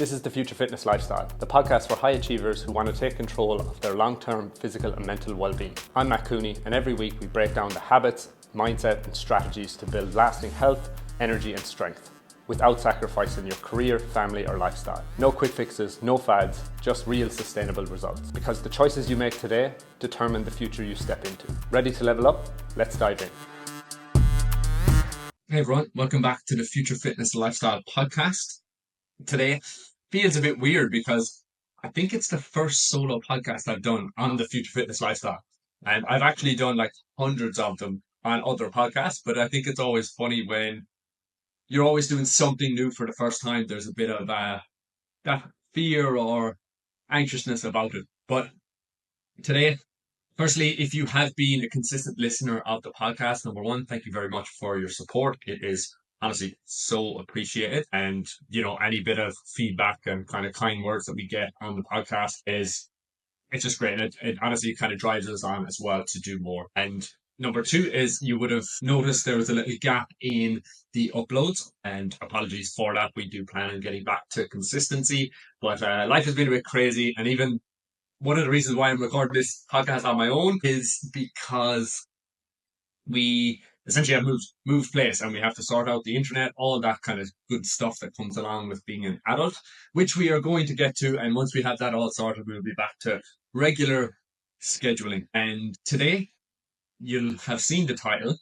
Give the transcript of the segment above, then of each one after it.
This is the Future Fitness Lifestyle, the podcast for high achievers who want to take control of their long-term physical and mental well-being. I'm Matt Cooney, and every week we break down the habits, mindset and strategies to build lasting health, energy and strength without sacrificing your career, family or lifestyle. No quick fixes, no fads, just real sustainable results. Because the choices you make today determine the future you step into. Ready to level up? Let's dive in. Hey everyone, welcome back to the Future Fitness Lifestyle podcast. Today feels a bit weird because I think it's the first solo podcast I've done on the Future Fitness Lifestyle. And I've actually done like hundreds of them on other podcasts, but I think it's always funny when you're always doing something new for the first time. There's a bit of that fear or anxiousness about it. But today, firstly, if you have been a consistent listener of the podcast, number one, thank you very much for your support. It is honestly so appreciated. And, any bit of feedback and kind of kind words that we get on the podcast it's just great. And it honestly kind of drives us on as well to do more. And number two is you would have noticed there was a little gap in the uploads, and apologies for that. We do plan on getting back to consistency, but life has been a bit crazy. And even one of the reasons why I'm recording this podcast on my own is because we essentially have moved place and we have to sort out the internet, all that kind of good stuff that comes along with being an adult, which we are going to get to. And once we have that all sorted, we'll be back to regular scheduling. And today you'll have seen the title.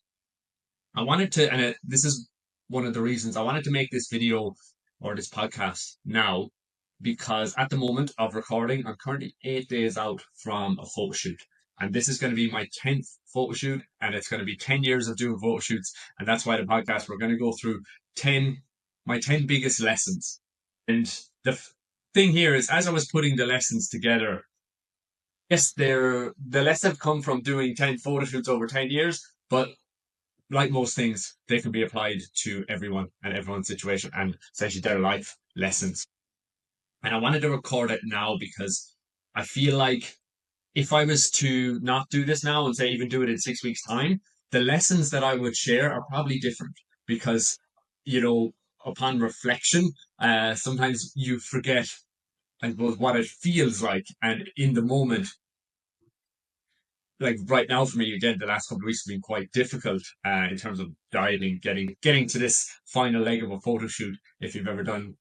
I wanted to, and this is one of the reasons I wanted to make this video or this podcast now, because at the moment of recording, I'm currently 8 days out from a photo shoot. And this is going to be my 10th photo shoot, and it's going to be 10 years of doing photo shoots. And that's why the podcast, we're going to go through my 10 biggest lessons. And the thing here is, as I was putting the lessons together, yes, the lessons have come from doing 10 photo shoots over 10 years, but like most things, they can be applied to everyone and everyone's situation and essentially their life lessons. And I wanted to record it now because I feel like if I was to not do this now and say even do it in 6 weeks' time, the lessons that I would share are probably different because, upon reflection, sometimes you forget, I suppose, what it feels like. And in the moment, like right now for me, again, the last couple of weeks have been quite difficult in terms of dieting, getting to this final leg of a photo shoot. If you've ever done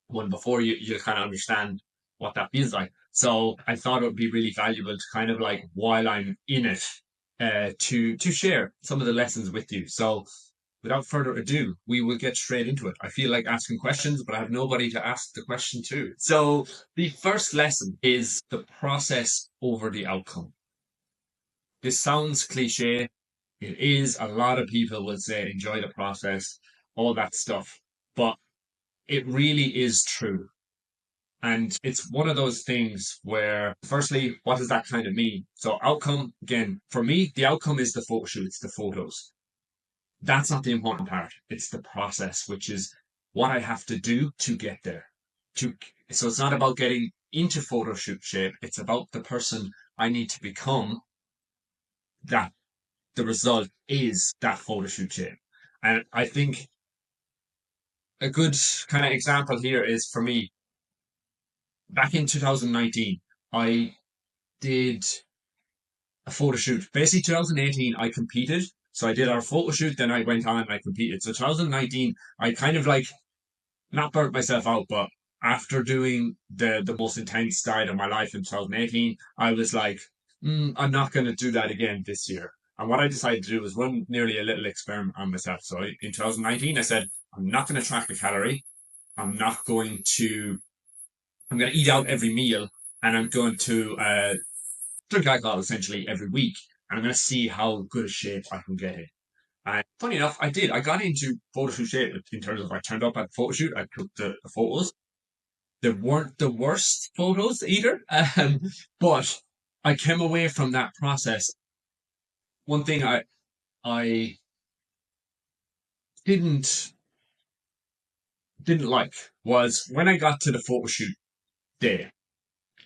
one before, you kind of understand what that feels like. So I thought it would be really valuable to kind of like, while I'm in it, to share some of the lessons with you. So without further ado, we will get straight into it. I feel like asking questions, but I have nobody to ask the question to. So the first lesson is the process over the outcome. This sounds cliche. It is. A lot of people will say enjoy the process, all that stuff. But it really is true. And it's one of those things where, firstly, what does that kind of mean? So outcome, again, for me, the outcome is the photo shoot, it's the photos. That's not the important part. It's the process, which is what I have to do to get there. So it's not about getting into photo shoot shape. It's about the person I need to become, that the result is that photo shoot shape. And I think a good kind of example here is, for me, back in 2019, I did a photo shoot. Basically, 2018, I competed. So I did our photo shoot, then I went on and I competed. So 2019, I kind of like not burnt myself out, but after doing the most intense diet of my life in 2018, I was like, I'm not going to do that again this year. And what I decided to do was run nearly a little experiment on myself. So in 2019, I said, I'm not going to track the calorie. I'm going to eat out every meal, and I'm going to drink alcohol essentially every week. And I'm going to see how good a shape I can get in. And funny enough, I did. I got into photo shoot shape in terms of I turned up at the photo shoot. I took the photos. They weren't the worst photos either. But I came away from that process. One thing I didn't like was when I got to the photo shoot day,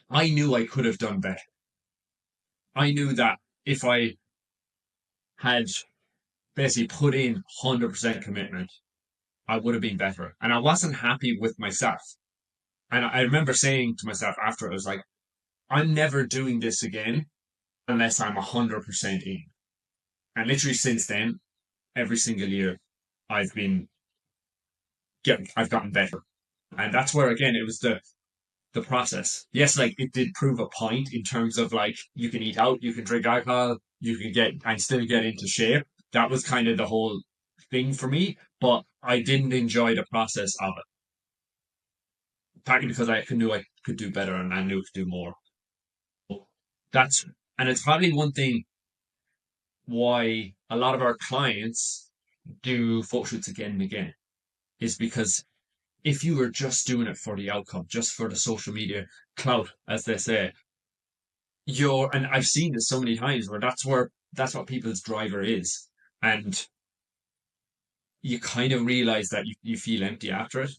I knew I could have done better. I knew that if I had basically put in 100% commitment, I would have been better. And I wasn't happy with myself. And I remember saying to myself after, I was like, I'm never doing this again unless I'm 100% in. And literally since then, every single year, I've been I've gotten better. And that's where again it was the process. Yes, like it did prove a point in terms of like you can eat out, you can drink alcohol, you can get and still get into shape. That was kind of the whole thing for me, but I didn't enjoy the process of it. Partly because knew I could do better and I knew I could do more. That's and it's probably one thing why a lot of our clients do photo shoots again and again is because if you were just doing it for the outcome, just for the social media clout, as they say, and I've seen this so many times where that's what people's driver is. And you kind of realize that you feel empty after it.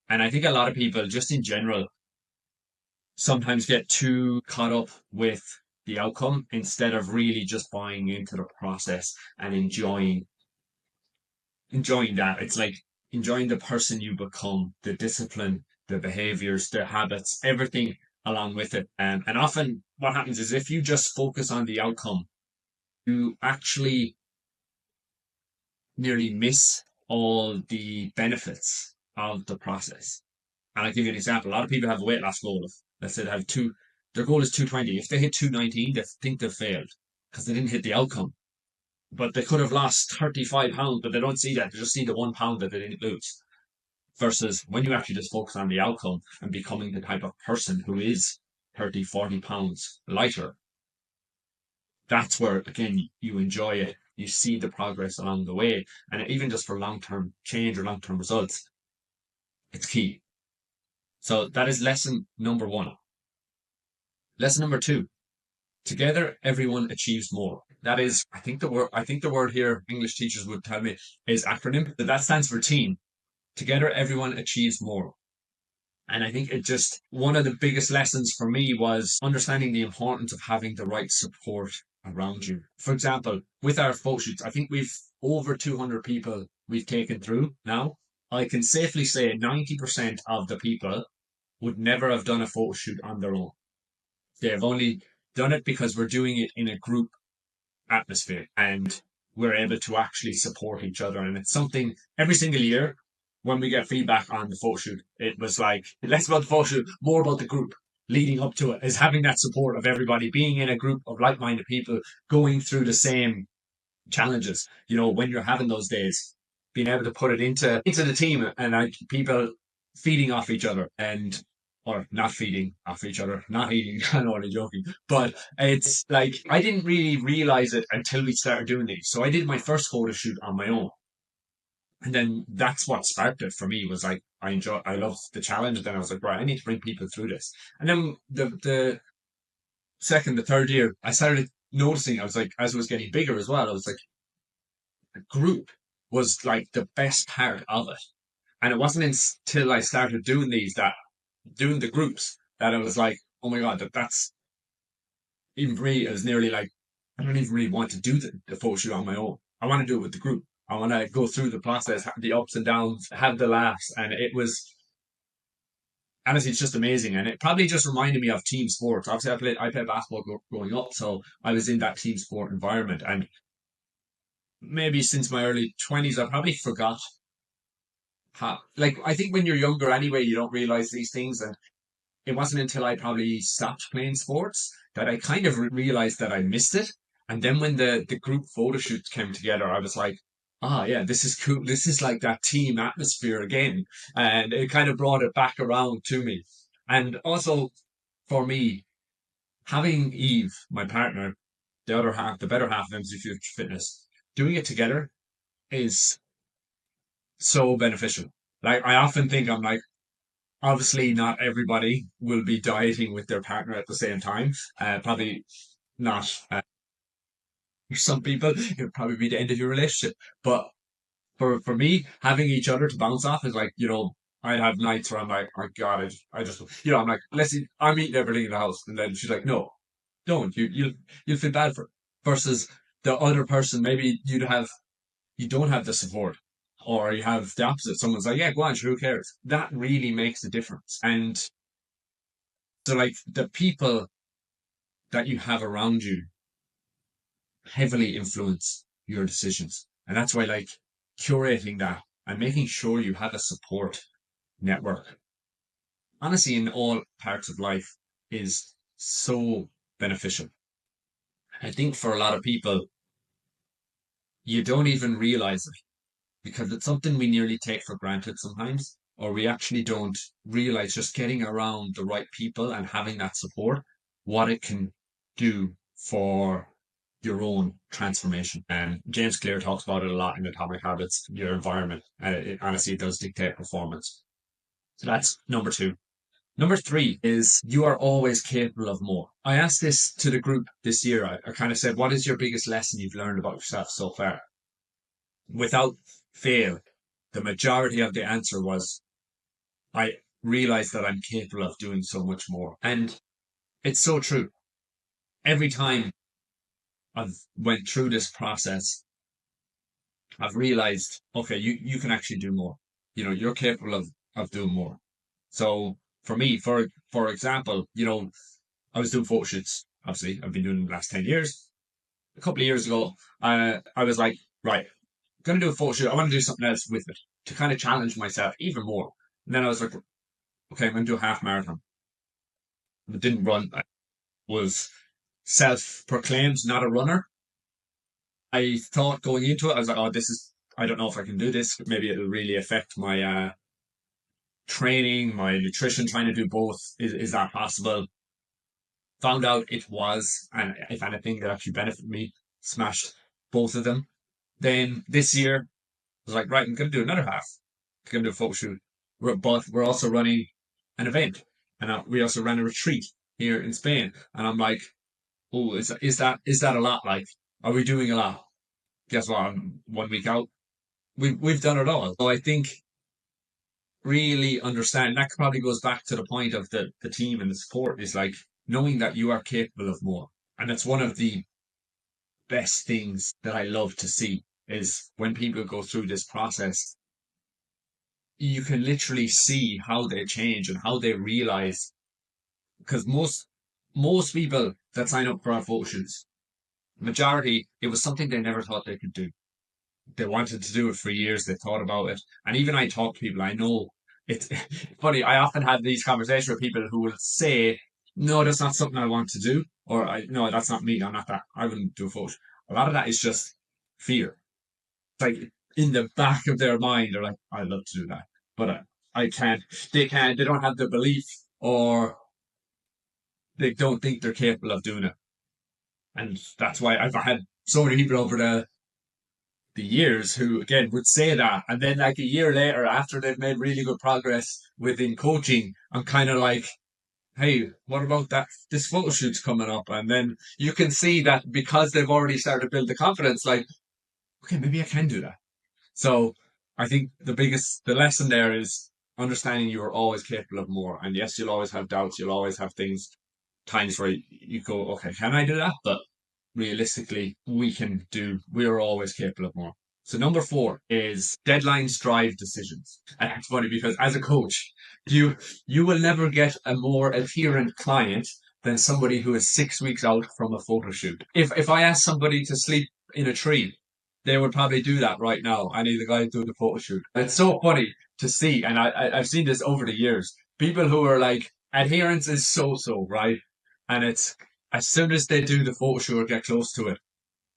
And I think a lot of people, just in general, sometimes get too caught up with the outcome instead of really just buying into the process and enjoying that. It's like enjoying the person you become, the discipline, the behaviors, the habits, everything along with it. And often what happens is if you just focus on the outcome, you actually nearly miss all the benefits of the process. And I'll give you an example. A lot of people have a weight loss goal of, let's say they have their goal is 220. If they hit 219, they think they've failed because they didn't hit the outcome. But they could have lost 35 pounds, but they don't see that. They just see the 1 pound that they didn't lose. Versus when you actually just focus on the outcome and becoming the type of person who is 30, 40 pounds lighter, that's where, again, you enjoy it. You see the progress along the way. And even just for long term change or long term results, it's key. So that is lesson number one. Lesson number two, together everyone achieves more. That is, I think the word here, English teachers would tell me, is acronym. That stands for team. Together everyone achieves more. And I think one of the biggest lessons for me was understanding the importance of having the right support around you. For example, with our photo shoots, I think we've over 200 people we've taken through now. I can safely say 90% of the people would never have done a photo shoot on their own. They've only done it because we're doing it in a group atmosphere and we're able to actually support each other. And it's something every single year when we get feedback on the photo shoot, it was like less about the photo shoot, more about the group leading up to it, is having that support of everybody, being in a group of like minded people going through the same challenges. You know, when you're having those days, being able to put it into the team and like people feeding off each other and or not feeding off each other, not eating. I'm only joking, but it's like I didn't really realize it until we started doing these. So I did my first photo shoot on my own, and then that's what sparked it for me. Was like I loved the challenge. And then I was like, right, I need to bring people through this. And then the third year, I started noticing. I was like, as it was getting bigger as well, I was like, the group was like the best part of it. And it wasn't until I started doing the groups that I was like, oh my God, that's even for me, it was nearly like, I don't even really want to do the photo shoot on my own. I want to do it with the group. I want to go through the process, the ups and downs, have the laughs. And it was, honestly, it's just amazing. And it probably just reminded me of team sports. Obviously, I played basketball growing up. So I was in that team sport environment. And maybe since my early 20s, I probably forgot like, I think when you're younger anyway, you don't realize these things. And it wasn't until I probably stopped playing sports that I kind of realized that I missed it. And then when the group photo shoots came together, I was like, ah, yeah, this is cool. This is like that team atmosphere again. And it kind of brought it back around to me. And also for me, having Eve, my partner, the other half, the better half of MC Future Fitness, doing it together is so beneficial. Like, I often think I'm like, obviously not everybody will be dieting with their partner at the same time. Probably not. For some people, it would probably be the end of your relationship. But for me, having each other to bounce off is like, I'd have nights where I'm like, oh my God, I just, I'm like, let's eat, I'm eating everything in the house. And then she's like, no, don't. You'll feel bad for it. Versus the other person, maybe you don't have the support. Or you have the opposite. Someone's like, yeah, go on, sure, who cares? That really makes a difference. And so, like, the people that you have around you heavily influence your decisions. And that's why, like, curating that and making sure you have a support network, honestly, in all parts of life is so beneficial. I think for a lot of people, you don't even realize it because it's something we nearly take for granted sometimes, or we actually don't realize just getting around the right people and having that support, what it can do for your own transformation. And James Clear talks about it a lot in Atomic Habits, your environment. And it honestly does dictate performance. So that's number two. Number three is you are always capable of more. I asked this to the group this year. I kind of said, what is your biggest lesson you've learned about yourself so far? Without fail, the majority of the answer was, I realize that I'm capable of doing so much more. And it's so true. Every time I've went through this process, I've realized, okay, you can actually do more. You're capable of doing more. So for me, for example, I was doing photo shoots. Obviously, I've been doing the last 10 years. A couple of years ago, I was like, right, I'm going to do a photo shoot. I want to do something else with it to kind of challenge myself even more. And then I was like, okay, I'm going to do a half marathon. I didn't run. I was self-proclaimed not a runner. I thought going into it, I was like, oh, I don't know if I can do this. Maybe it'll really affect my training, my nutrition, trying to do both. Is that possible? Found out it was, and if anything, that actually benefited me. Smashed both of them. Then this year, I was like, right, I'm going to do another half. I'm going to do a photo shoot. But we're also running an event, and we also ran a retreat here in Spain. And I'm like, oh, is that a lot? Like, are we doing a lot? Guess what? I'm 1 week out. We've done it all. So I think really understand that probably goes back to the point of the team and the support is like knowing that you are capable of more. And it's one of the best things that I love to see is when people go through this process, you can literally see how they change and how they realize because most people that sign up for our photo shoots, majority, it was something they never thought they could do. They wanted to do it for years. They thought about it. And even I talk to people, I know it's funny. I often have these conversations with people who will say, no, that's not something I want to do. Or no, that's not me. I'm not that. I wouldn't do a photo. A lot of that is just fear. It's like in the back of their mind, they're like, I'd love to do that. But I can't. They don't have the belief or they don't think they're capable of doing it. And that's why I've had so many people over the years who again would say that and then like a year later after they've made really good progress within coaching I'm kind of like, hey, what about that this photo shoot's coming up? And then you can see that because they've already started to build the confidence, like, okay, maybe I can do that. So I think the lesson there is understanding you are always capable of more. And yes, you'll always have doubts, you'll always have times where you go, okay, can I do that? But realistically, we are always capable of more. So number four is deadlines drive decisions. And it's funny because as a coach, you will never get a more adherent client than somebody who is 6 weeks out from a photo shoot. If I ask somebody to sleep in a tree, they would probably do that right now. I need the guy doing the photo shoot. It's so funny to see, and I've seen this over the years. People who are like adherence is so right, and it's as soon as they do the photo shoot or get close to it,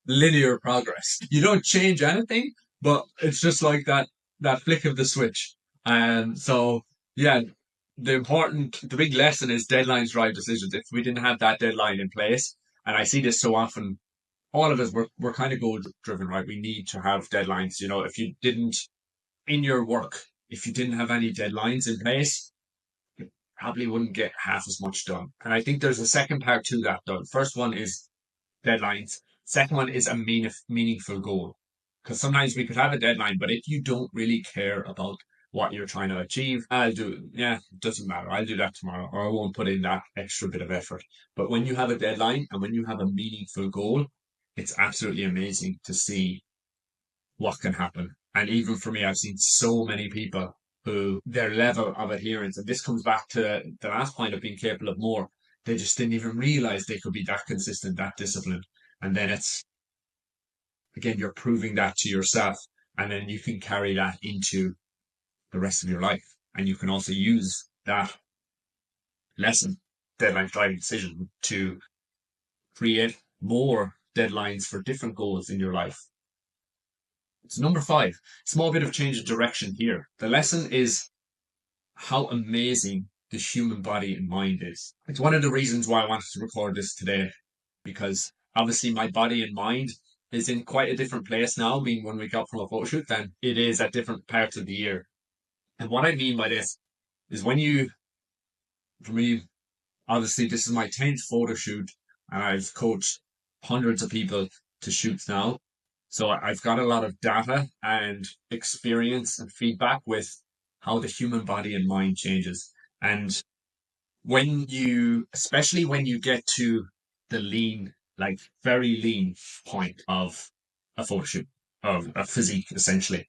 linear progress. You don't change anything, but it's just like that flick of the switch. And so yeah, the big lesson is deadlines drive decisions. If we didn't have that deadline in place, and I see this so often, all of us we're kind of goal driven, right? We need to have deadlines. If you didn't in your work, if you didn't have any deadlines in place, probably wouldn't get half as much done. And I think there's a second part to that though. First one is deadlines. Second one is a meaningful goal. Because sometimes we could have a deadline, but if you don't really care about what you're trying to achieve, it doesn't matter. I'll do that tomorrow, or I won't put in that extra bit of effort. But when you have a deadline and when you have a meaningful goal, it's absolutely amazing to see what can happen. And even for me, I've seen so many people who their level of adherence, and this comes back to the last point of being capable of more, they just didn't even realize they could be that consistent, that disciplined. And then it's, again, you're proving that to yourself. And then you can carry that into the rest of your life. And you can also use that lesson, deadline driving decision, to create more deadlines for different goals in your life. So number 5, small bit of change of direction here. The lesson is how amazing the human body and mind is. It's one of the reasons why I wanted to record this today, because obviously my body and mind is in quite a different place now, being 1 week out from a photo shoot, than it is at different parts of the year. And what I mean by this is for me, obviously this is my 10th photo shoot, and I've coached hundreds of people to shoots now. So I've got a lot of data and experience and feedback with how the human body and mind changes. And especially when you get to the lean, like very lean point of a photo shoot, of a physique, essentially,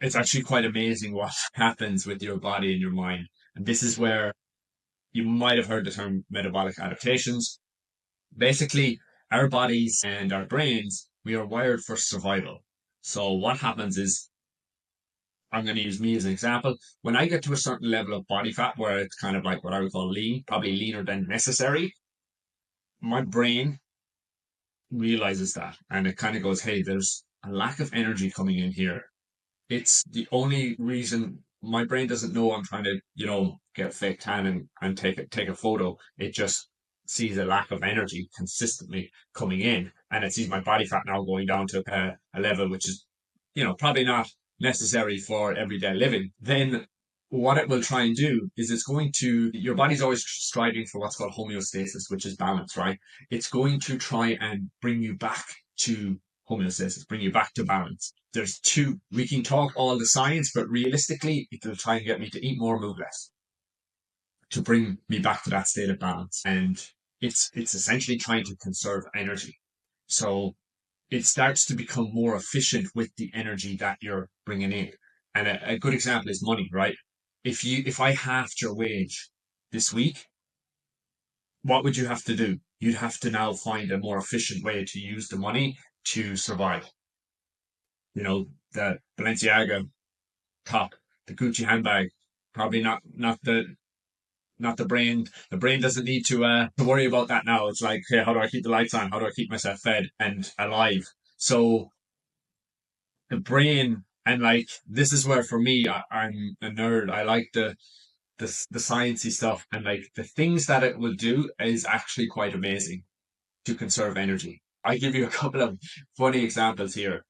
it's actually quite amazing what happens with your body and your mind. And this is where you might have heard the term metabolic adaptations. Basically, our bodies and our brains, we are wired for survival. So what happens is, I'm going to use me as an example. When I get to a certain level of body fat where it's kind of like what I would call lean, probably leaner than necessary, my brain realizes that and it kind of goes, hey, there's a lack of energy coming in here. It's the only reason my brain doesn't know I'm trying to, get a fake tan and take a photo. It just sees a lack of energy consistently coming in, and it sees my body fat now going down to a level which is, probably not necessary for everyday living. Then what it will try and do is your body's always striving for what's called homeostasis, which is balance, right? It's going to try and bring you back to homeostasis, bring you back to balance. There's two. We can talk all the science, but realistically, it'll try and get me to eat more, move less, to bring me back to that state of balance. And it's essentially trying to conserve energy. So it starts to become more efficient with the energy that you're bringing in. And a good example is money, right? If I halved your wage this week, what would you have to do? You'd have to now find a more efficient way to use the money to survive. The Balenciaga top, the Gucci handbag, probably not the brain. The brain doesn't need to worry about that now. It's like, hey, how do I keep the lights on? How do I keep myself fed and alive? So the brain, and like, this is where for me, I'm a nerd. I like the sciencey stuff, and like the things that it will do is actually quite amazing to conserve energy. I give you a couple of funny examples here.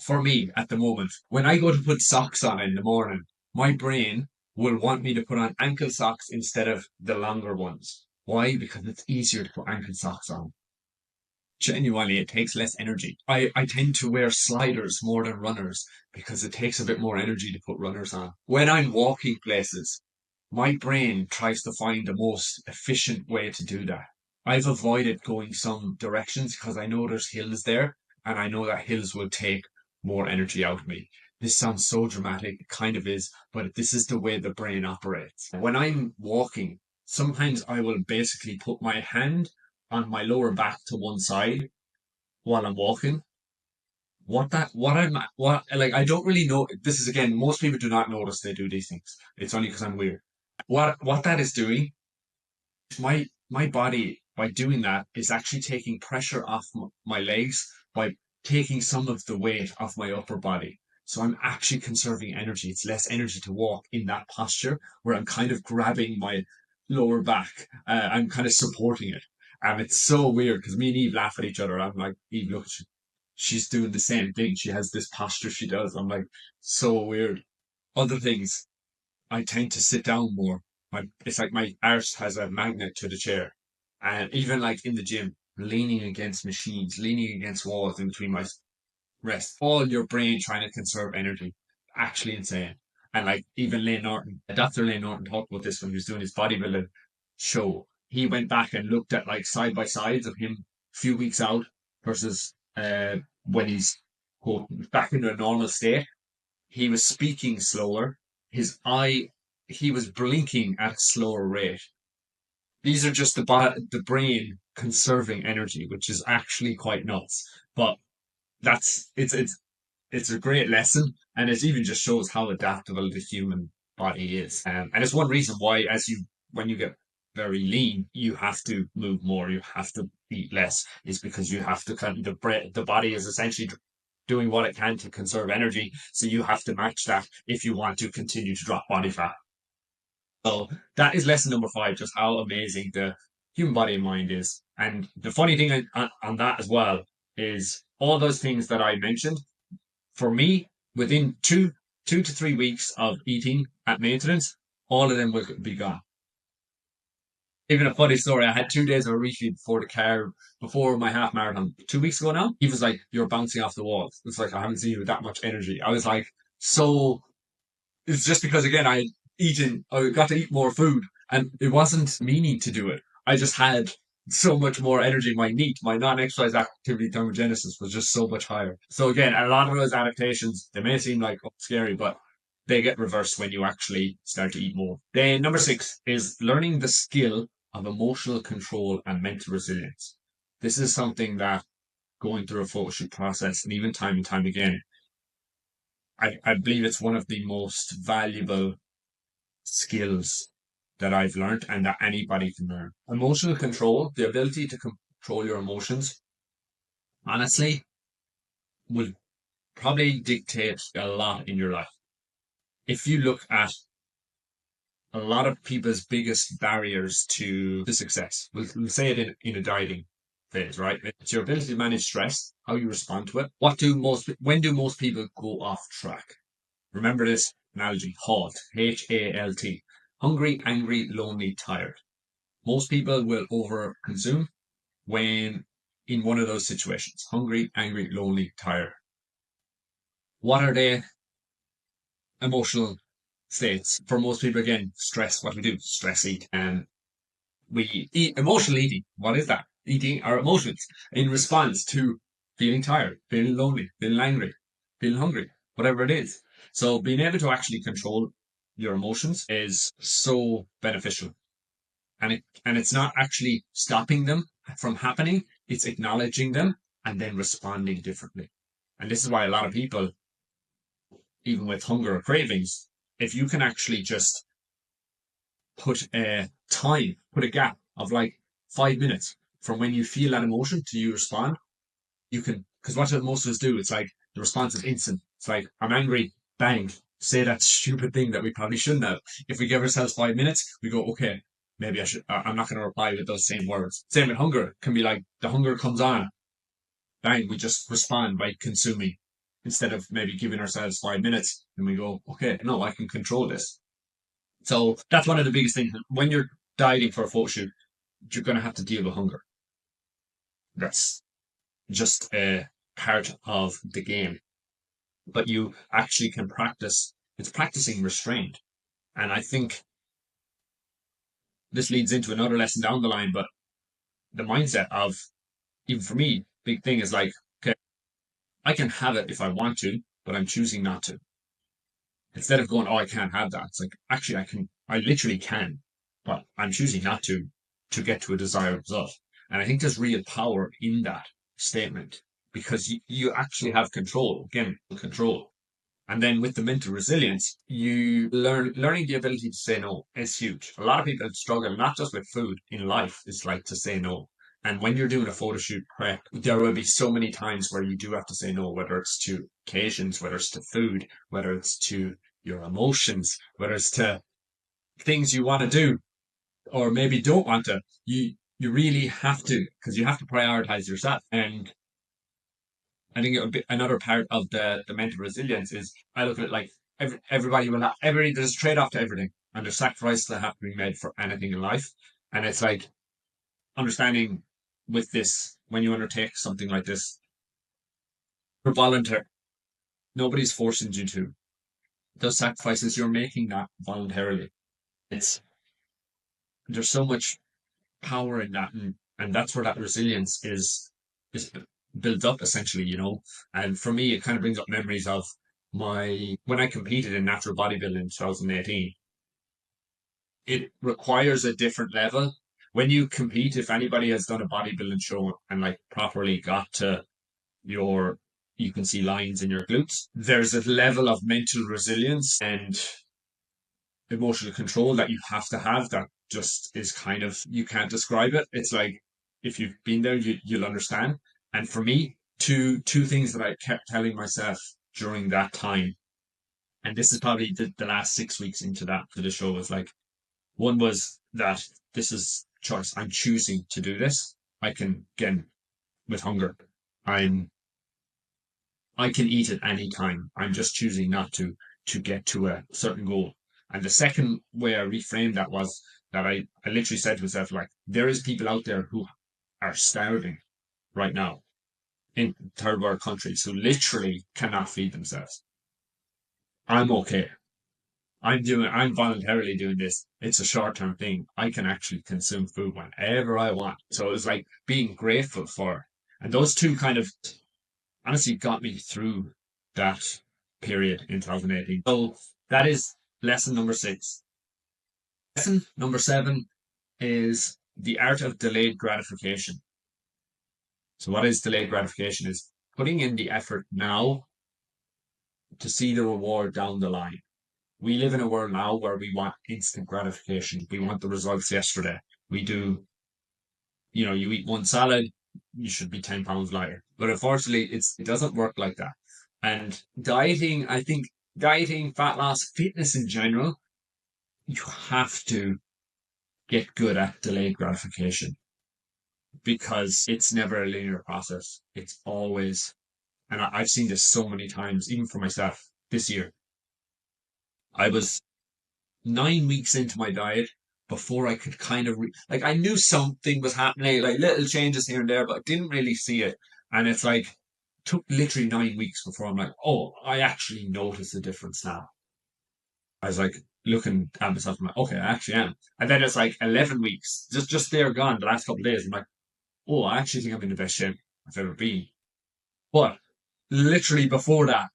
For me at the moment, when I go to put socks on in the morning, my brain will want me to put on ankle socks instead of the longer ones. Why? Because it's easier to put ankle socks on. Genuinely, it takes less energy. I tend to wear sliders more than runners because it takes a bit more energy to put runners on. When I'm walking places, my brain tries to find the most efficient way to do that. I've avoided going some directions because I know there's hills there, and I know that hills will take more energy out of me. This sounds so dramatic, it kind of is, but this is the way the brain operates. When I'm walking, sometimes I will basically put my hand on my lower back to one side while I'm walking. I don't really know. This is, again, most people do not notice they do these things. It's only because I'm weird. What that is doing, my body, by doing that, is actually taking pressure off my legs by taking some of the weight off my upper body. So I'm actually conserving energy. It's less energy to walk in that posture where I'm kind of grabbing my lower back. I'm kind of supporting it. And it's so weird because me and Eve laugh at each other. I'm like, Eve, look, she's doing the same thing. She has this posture she does. I'm like, so weird. Other things, I tend to sit down more. It's like my arse has a magnet to the chair. And even like in the gym, leaning against machines, leaning against walls in between my rest. All your brain trying to conserve energy. Actually insane. And like even Dr. Lane Norton talked about this when he was doing his bodybuilding show. He went back and looked at like side by sides of him a few weeks out versus when he's quote, back into a normal state. He was speaking slower. His eye, he was blinking at a slower rate. These are just the brain conserving energy, which is actually quite nuts. But that's it's a great lesson, and it even just shows how adaptable the human body is. And it's one reason why, when you get very lean, you have to move more, you have to eat less, is because you have to kind of the body is essentially doing what it can to conserve energy, so you have to match that if you want to continue to drop body fat. So that is lesson number five, just how amazing the human body and mind is. And the funny thing on that as well is all those things that I mentioned for me, within 2 to 3 weeks of eating at maintenance, all of them will be gone. Even a funny story, I had 2 days of a refeed before my half marathon 2 weeks ago now. He was like, "You're bouncing off the walls." It's like, I haven't seen you with that much energy. I was like, so it's just because, again, I got to eat more food, and it wasn't meaning to do it. I just had so much more energy. My non-exercise activity thermogenesis was just so much higher. So again, a lot of those adaptations, they may seem like scary, but they get reversed when you actually start to eat more. Then number six is learning the skill of emotional control and mental resilience. This is something that, going through a photo shoot process and even time and time again, I believe it's one of the most valuable skills that I've learned and that anybody can learn. Emotional control, the ability to control your emotions, honestly, will probably dictate a lot in your life. If you look at a lot of people's biggest barriers to success, we'll say it in a dieting phase, right? It's your ability to manage stress, how you respond to it. When do most people go off track? Remember this analogy: HALT, HALT. Hungry, angry, lonely, tired. Most people will overconsume when in one of those situations: hungry, angry, lonely, tired. What are the emotional states? For most people, again, stress. What do we do? Stress eat. And we eat emotional eating. What is that? Eating our emotions in response to feeling tired, feeling lonely, feeling angry, feeling hungry, whatever it is. So being able to actually control your emotions is so beneficial. And it's not actually stopping them from happening, it's acknowledging them and then responding differently. And this is why a lot of people, even with hunger or cravings, if you can actually just put a gap of like 5 minutes from when you feel that emotion to you respond, you can, because what most of us do, it's like the response is instant. It's like, I'm angry, bang, say that stupid thing that we probably shouldn't have. If we give ourselves 5 minutes, we go, okay, maybe I'm not going to reply with those same words. Same with hunger. It can be like the hunger comes on, bang, we just respond by consuming instead of maybe giving ourselves 5 minutes and we go, okay, no, I can control this. So that's one of the biggest things. When you're dieting for a photo shoot, you're going to have to deal with hunger. That's just a part of the game. But you actually can practice, it's practicing restraint. And I think this leads into another lesson down the line, but the mindset of, even for me, big thing is like, okay, I can have it if I want to, but I'm choosing not to. Instead of going, oh, I can't have that. It's like, actually, I literally can, but I'm choosing not to get to a desired result. And I think there's real power in that statement because you actually have control, again, control. And then with the mental resilience, learning the ability to say no is huge. A lot of people struggle, not just with food in life, it's like to say no. And when you're doing a photo shoot prep, there will be so many times where you do have to say no, whether it's to occasions, whether it's to food, whether it's to your emotions, whether it's to things you want to do or maybe don't want to. You really have to, because you have to prioritize yourself. And I think another part of the mental resilience is, I look at it like there's a trade off to everything, and there's sacrifices that have to be made for anything in life. And it's like understanding with this, when you undertake something like this, you're volunteer. Nobody's forcing you to. Those sacrifices, you're making that voluntarily. It's There's so much power in that, and that's where that resilience is builds up essentially, you know. And for me, it kind of brings up memories of my when I competed in natural bodybuilding in 2018. It requires a different level. When you compete, if anybody has done a bodybuilding show and like properly got to your, you can see lines in your glutes, there's a level of mental resilience and emotional control that you have that just is kind of, you can't describe it. It's like if you've been there, you'll understand. And for me, two things that I kept telling myself during that time, and this is probably the last 6 weeks into that to the show, was like, one was that this is choice. I'm choosing to do this. I can, again, with hunger, I'm I can eat at any time. I'm just choosing not to get to a certain goal. And the second way I reframed that was that I literally said to myself, like, there is people out there who are starving right now in third world countries who literally cannot feed themselves. I'm okay. I'm voluntarily doing this. It's a short term thing. I can actually consume food whenever I want. So it was like being grateful for. And those two kind of honestly got me through that period in 2018. So that is lesson number 6. Lesson number 7 is the art of delayed gratification. So what is delayed gratification? Is putting in the effort now to see the reward down the line. We live in a world now where we want instant gratification. We want the results yesterday. We do, you eat one salad, you should be 10 pounds lighter. But unfortunately, it doesn't work like that. And dieting, I think dieting, fat loss, fitness in general, you have to get good at delayed gratification because it's never a linear process. It's always, and I've seen this so many times, even for myself this year. I was 9 weeks into my diet before I could kind of like I knew something was happening, like little changes here and there, but I didn't really see it. And it's like took literally 9 weeks before I'm like, oh, I actually notice the difference now. I was like looking at myself, I'm like, okay, I actually am. And then it's like 11 weeks, just there gone the last couple of days. I'm like, oh, I actually think I'm in the best shape I've ever been. But literally before that,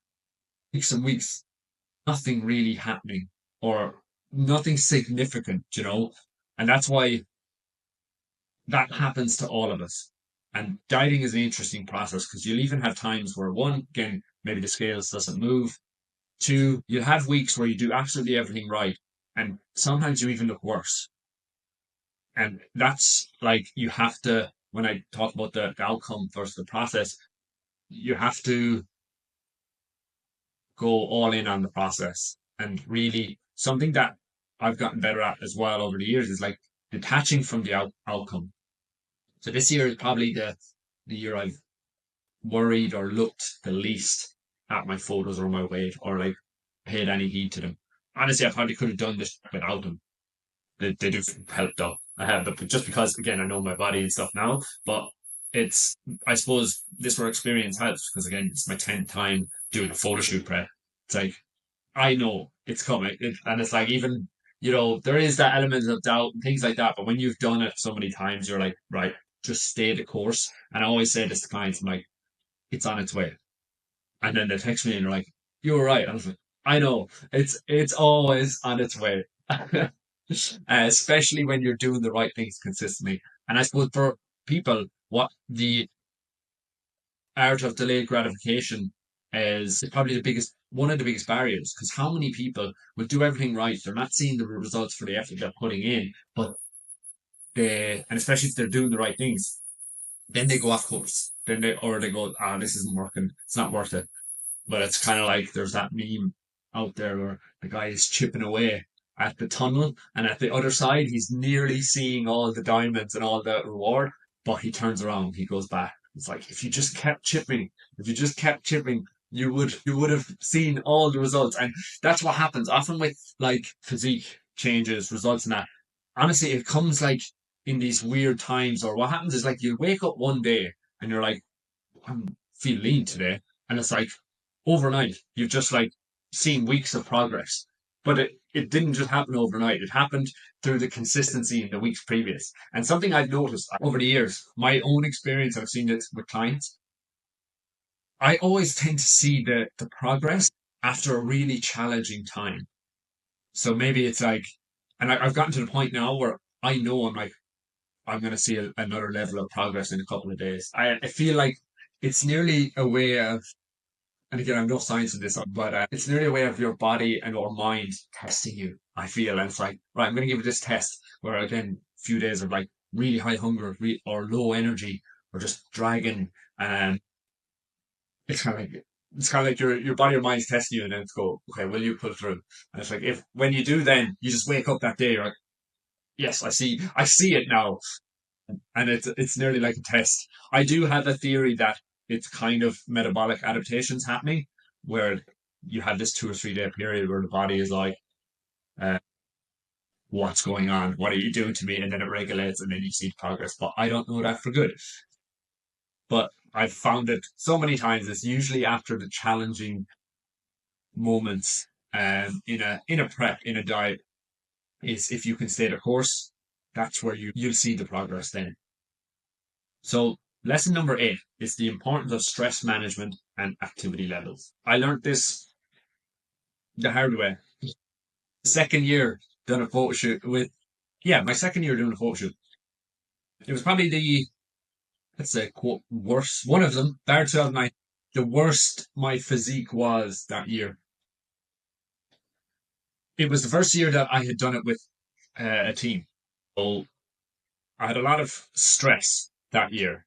weeks and weeks, nothing really happening or nothing significant, you know? And that's why that happens to all of us. And dieting is an interesting process because you'll even have times where one, again, maybe the scales doesn't move. Two, you'll have weeks where you do absolutely everything right. And sometimes you even look worse. And that's like you have to, when I talk about the outcome versus the process, you have to go all in on the process. And really, something that I've gotten better at as well over the years is like detaching from the outcome. So this year is probably the year I've worried or looked the least at my photos or my weight or like paid any heed to them. Honestly, I probably could have done this without them. They do help though. I have, but just because again I know my body and stuff now, but it's I suppose this work experience helps because again it's my 10th time doing a photo shoot prep. It's like I know it's coming, and it's like even there is that element of doubt and things like that. But when you've done it so many times, you're like, right, just stay the course. And I always say this to clients, I'm like, it's on its way. And then they text me and they're like, "You're right." I was like, "I know, it's always on its way." Especially when you're doing the right things consistently. And I suppose for people, what the art of delayed gratification is probably one of the biggest barriers. Because how many people will do everything right? They're not seeing the results for the effort they're putting in, but and especially if they're doing the right things, then they go off course. Or they go, ah, this isn't working. It's not worth it. But it's kind of like there's that meme out there where the guy is chipping away at the tunnel, and at the other side, he's nearly seeing all the diamonds and all the reward, but he turns around, he goes back. It's like if you just kept chipping, you would have seen all the results, and that's what happens often with like physique changes, results, and that. Honestly, it comes like in these weird times, or what happens is like you wake up one day and you're like, I'm feeling lean today, and it's like overnight. You've just like seen weeks of progress. But it didn't just happen overnight. It happened through the consistency in the weeks previous. And something I've noticed over the years, my own experience, I've seen it with clients. I always tend to see the progress after a really challenging time. So maybe it's like, and I've gotten to the point now where I know I'm like, I'm going to see another level of progress in a couple of days. I feel like it's nearly a way of, and again, I'm no science in this, but it's nearly a way of your body and your mind testing you, I feel. And it's like, right, I'm going to give you this test where, again, a few days of like really high hunger or low energy or just dragging. And it's kind of like, your body or mind's testing you and then it's go, okay, will you pull through? And it's like, if when you do, then you just wake up that day, you're like, yes, I see it now. And it's nearly like a test. I do have a theory that it's kind of metabolic adaptations happening, where you have this 2 or 3 day period where the body is like, uh, "What's going on? What are you doing to me?" And then it regulates, and then you see progress. But I don't know that for good. But I've found it so many times. It's usually after the challenging moments, in a prep in a diet. Is if you can stay the course, that's where you'll see the progress then. So, lesson number 8 is the importance of stress management and activity levels. I learned this the hard way. Second year done a photo shoot with, yeah, my second year doing a photo shoot. It was probably let's say, quote, worst, one of them, bar 2009, the worst my physique was that year. It was the first year that I had done it with a team. So, I had a lot of stress that year.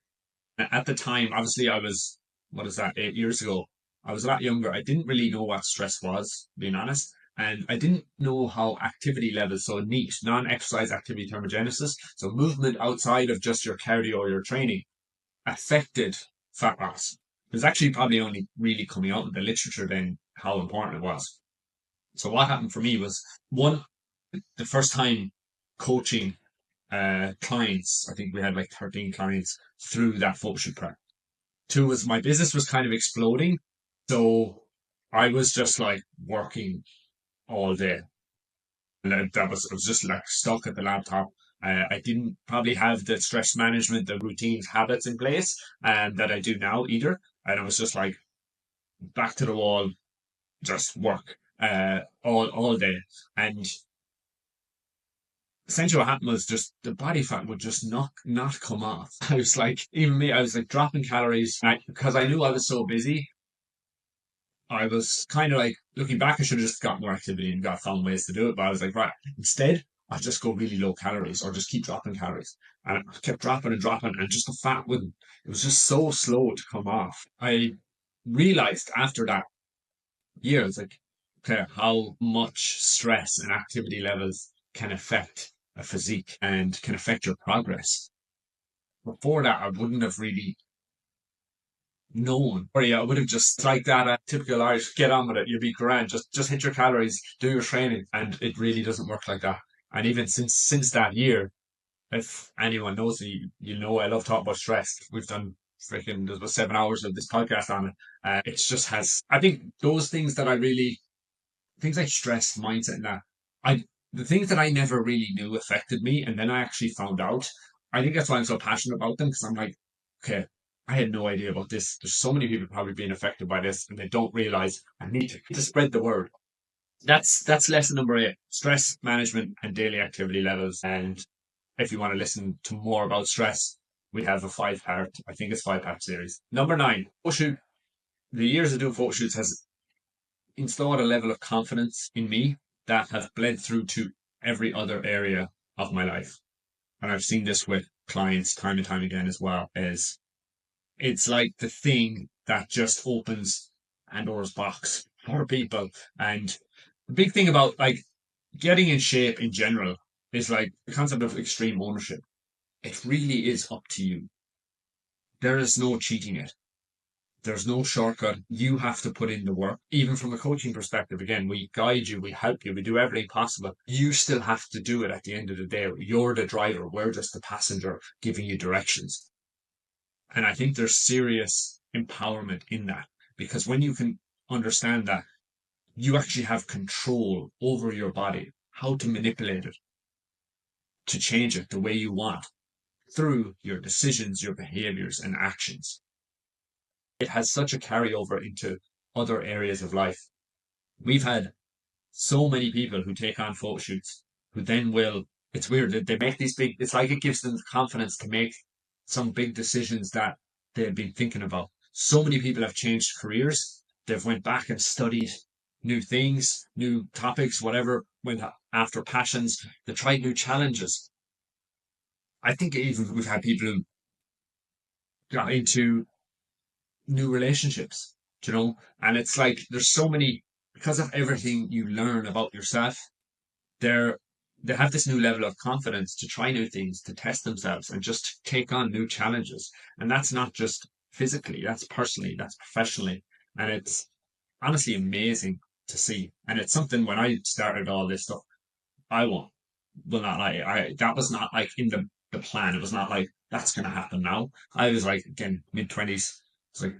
At the time, obviously, I was, what is that, 8 years ago? I was a lot younger. I didn't really know what stress was, being honest. And I didn't know how activity levels, so NEAT, non exercise activity thermogenesis, so movement outside of just your cardio or your training, affected fat loss. It was actually probably only really coming out in the literature then how important it was. So, what happened for me was one, the first time coaching clients, I think we had like 13 clients through that photo shoot prep. Two was my business was kind of exploding. So I was just like working all day. And I was just like stuck at the laptop. I didn't probably have the stress management, the routines, habits in place, and that I do now either. And I was just like back to the wall, just work all day. And essentially what happened was just the body fat would just not come off. I was like, even me, I was like dropping calories because I knew I was so busy. I was kind of like looking back, I should have just got more activity and got found ways to do it. But I was like, right, instead, I'll just go really low calories or just keep dropping calories. And I kept dropping and dropping, and just the fat wouldn't, it was just so slow to come off. I realized after that year, it's like, okay, how much stress and activity levels can affect a physique and can affect your progress. Before that, I wouldn't have really known. Or yeah, I would have just like that typical Irish, get on with it, you'll be grand. Just hit your calories, do your training. And it really doesn't work like that. And even since that year, if anyone knows me, you know I love talking about stress. We've done freaking there's about 7 hours of this podcast on it. It's just has I think those things that I really things like stress, mindset, and that I the things that I never really knew affected me, and then I actually found out. I think that's why I'm so passionate about them because I'm like, okay, I had no idea about this. There's so many people probably being affected by this, and they don't realize I need to spread the word. That's lesson number 8: stress management and daily activity levels. And if you want to listen to more about stress, we have a 5 part. I think it's 5 part series. Number 9, photo shoot. The years of doing photo shoots has installed a level of confidence in me that has bled through to every other area of my life. And I've seen this with clients time and time again as well, is it's like the thing that just opens Pandora's box for people. And the big thing about like getting in shape in general is like the concept of extreme ownership. It really is up to you. There is no cheating it. There's no shortcut. You have to put in the work. Even from a coaching perspective, again, we guide you, we help you, we do everything possible. You still have to do it at the end of the day. You're the driver. We're just the passenger giving you directions. And I think there's serious empowerment in that because when you can understand that you actually have control over your body, how to manipulate it, to change it the way you want through your decisions, your behaviors, and actions. it has such a carryover into other areas of life. We've had so many people who take on photo shoots who then will, it's weird, they make these big, it's like it gives them the confidence to make some big decisions that they've been thinking about. So many people have changed careers. They've went back and studied new things, new topics, whatever, went after passions. They tried new challenges. I think even we've had people who got into new relationships, and it's like there's so many, because of everything you learn about yourself, they're they have this new level of confidence to try new things, to test themselves, and just take on new challenges. And that's not just physically, that's personally, that's professionally. And it's honestly amazing to see. And it's something when I started all this stuff, I won't will not lie. I that was not like in the plan. It was not like that's gonna happen now. I was like again mid-20s. It's like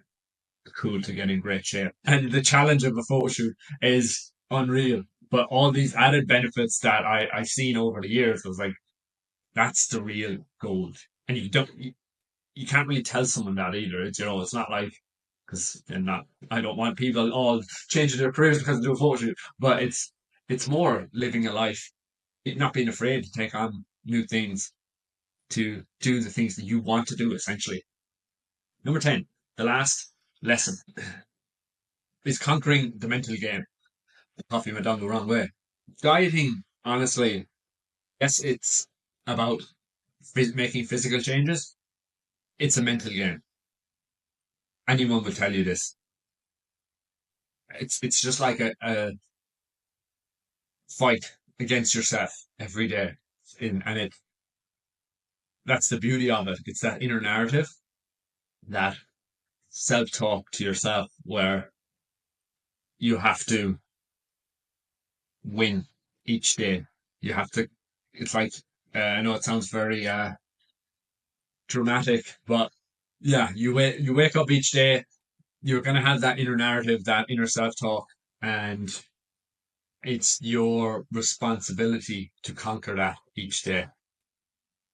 cool to get in great shape. And the challenge of a photo shoot is unreal. But all these added benefits that I seen over the years, I was like, that's the real gold. And you can't really tell someone that either. It's not like, because they're not, I don't want people all changing their careers because they do a photo shoot, but it's more living a life, not being afraid to take on new things, to do the things that you want to do, essentially. Number 10, the last lesson is conquering the mental game. The coffee went down the wrong way. Dieting, honestly, yes, it's about making physical changes. It's a mental game. Anyone will tell you this. It's just like a fight against yourself every day. And that's the beauty of it. It's that inner narrative, that self-talk to yourself where you have to win each day. You have to, it's like, I know it sounds very dramatic, but yeah, you wake up each day, you're going to have that inner narrative, that inner self-talk, and it's your responsibility to conquer that each day.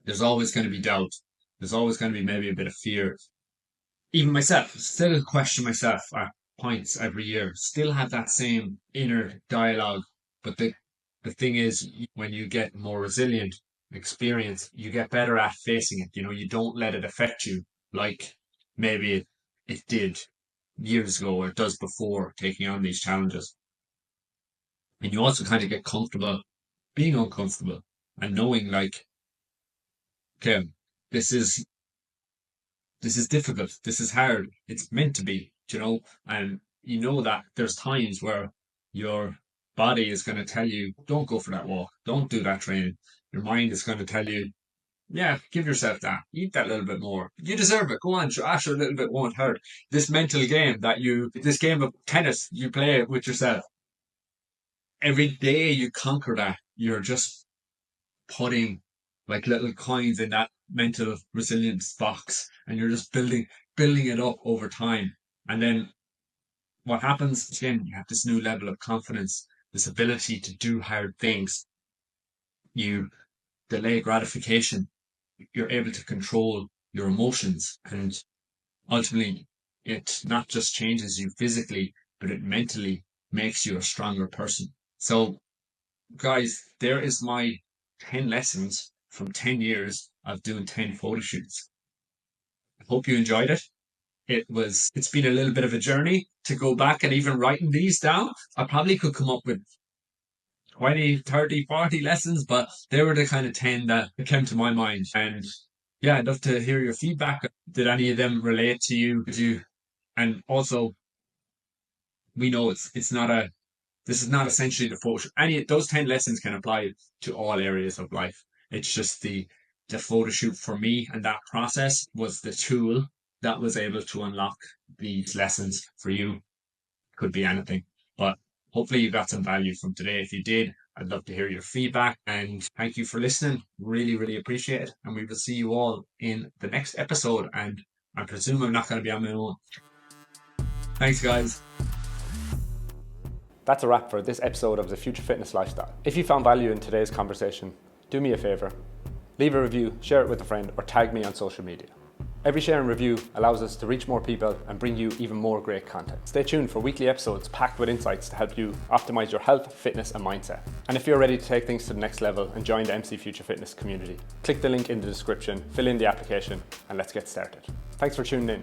There's always going to be doubt. There's always going to be maybe a bit of fear. Even myself, still question myself at points every year, still have that same inner dialogue. But the thing is, when you get more resilient experience, you get better at facing it. You don't let it affect you like maybe it did years ago or it does before taking on these challenges. And you also kind of get comfortable being uncomfortable and knowing like, okay, this is difficult. This is hard. It's meant to be, and you know that there's times where your body is going to tell you, don't go for that walk. Don't do that training. Your mind is going to tell you, yeah, give yourself that. Eat that little bit more. You deserve it. Go on. Sure, a little bit won't hurt. This mental game this game of tennis you play with yourself, every day you conquer that, you're just putting like little coins in that mental resilience box, and you're just building it up over time. And then what happens again, you have this new level of confidence, this ability to do hard things. You delay gratification. You're able to control your emotions, and ultimately it not just changes you physically, but it mentally makes you a stronger person. So guys, there is my 10 lessons from 10 years of doing 10 photo shoots. I hope you enjoyed it. It's been a little bit of a journey to go back and even writing these down. I probably could come up with 20, 30, 40 lessons, but they were the kind of 10 that came to my mind. And yeah, I'd love to hear your feedback. Did any of them relate to you? And also, we know this is not essentially the photo shoot. Those 10 lessons can apply to all areas of life. It's just the photo shoot for me, and that process was the tool that was able to unlock these lessons for you. Could be anything, but hopefully you got some value from today. If you did, I'd love to hear your feedback, and thank you for listening. Really, really appreciate it. And we will see you all in the next episode. And I presume I'm not going to be on my own. Thanks, guys. That's a wrap for this episode of the Future Fitness Lifestyle. If you found value in today's conversation, do me a favor. Leave a review, share it with a friend, or tag me on social media. Every share and review allows us to reach more people and bring you even more great content. Stay tuned for weekly episodes packed with insights to help you optimize your health, fitness and mindset. And if you're ready to take things to the next level and join the MC Future Fitness community, click the link in the description, fill in the application and let's get started. Thanks for tuning in.